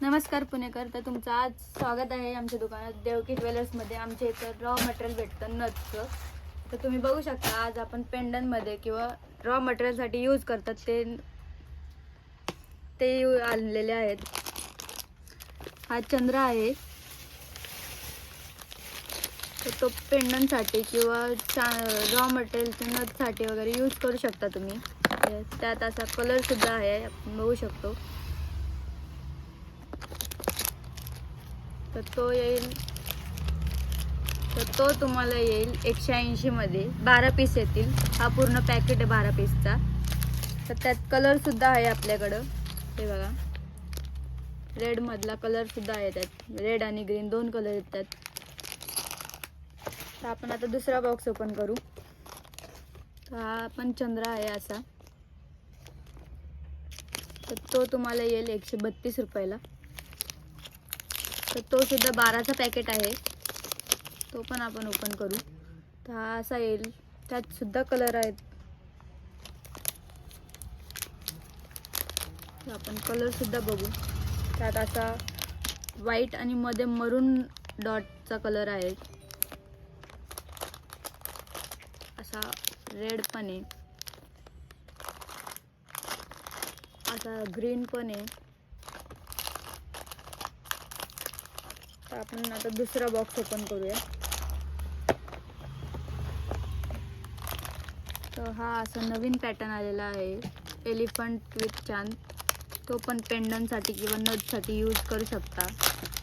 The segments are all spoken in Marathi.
नमस्कार पुणेकर, तर तुमचं आज स्वागत आहे आमच्या दुकानात देवकी ज्वेलर्समध्ये. आमच्या इथं रॉ मटेरियल भेटतं नथचं. तर तुम्ही बघू शकता, आज आपण पेंडनमध्ये किंवा रॉ मटेरियलसाठी यूज करतात ते आणलेले आहेत. हा चंद्र आहे, तर तो पेंडनसाठी किंवा रॉ मटेरियलच्या नथसाठी वगैरे यूज करू शकता तुम्ही. त्यात असा कलरसुद्धा आहे, आपण बघू शकतो. तर तो तुम्हाला येईल 180 मध्ये. 12 पीस येतील. हा पूर्ण पॅकेट आहे 12 पीसचा. तर त्यात कलर सुद्धा आहे आपल्याकडं. हे बघा, रेड मधला कलर सुद्धा आहे त्यात. रेड आणि ग्रीन दोन कलर येतात. तर आपण आता दुसरा बॉक्स ओपन करू. तर हा पण चंद्र आहे असा. तर तो तुम्हाला येईल 132 रुपयाला. तर तो सुद्धा 12चा पॅकेट आहे. तो पण आपण ओपन करू. तर हा असा येईल. त्यात सुद्धा कलर आहेत. तर आपण कलर सुद्धा बघू. त्यात असा व्हाईट आणि मध्ये मरून डॉटचा कलर आहे. असा रेड पण आहे, असा ग्रीन पण आहे. तर आपण आता दुसरा बॉक्स ओपन करूया. तर हा असा नवीन पॅटर्न आलेला आहे, एलिफंट विथ चांद. तो पण पेंडनसाठी किंवा नथसाठी यूज करू शकता.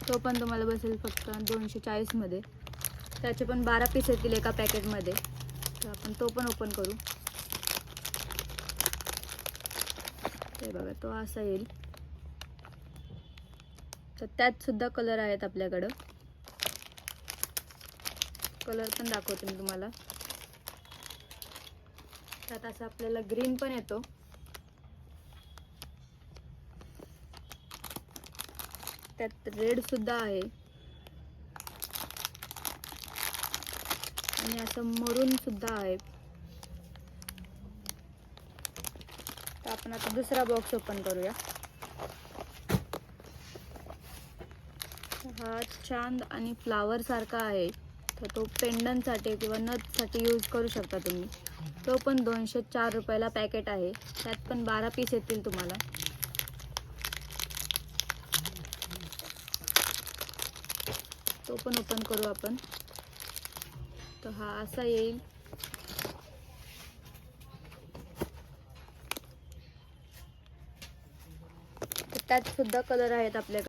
तो पण तुम्हाला बसेल फक्त 240 मध्ये. त्याचे पण 12 पीस येतील एका पॅकेटमध्ये. तर आपण तो पण ओपन करू. ते बघा, तो असा येईल. तर त्यात सुद्धा कलर आहेत आपल्याकडं. कलर पण दाखवते मी तुम्हाला. त्यात असं आपल्याला ग्रीन पण येतो. त्यात रेड सुद्धा आहे आणि असं मरून सुद्धा आहे. तर आपण आता दुसरा बॉक्स ओपन करूया. हा चांद आणि फ्लावर सारखा आहे. तर तो पेंडनसाठी किंवा नथसाठी यूज करू शकता तुम्ही. तो पण 204 रुपयाला पॅकेट आहे. त्यात पण 12 पीस येतील तुम्हाला. तो पण ओपन करू आपण. तर हा असा येईल. त्यात सुद्धा कलर आहेत आपल्याकडे.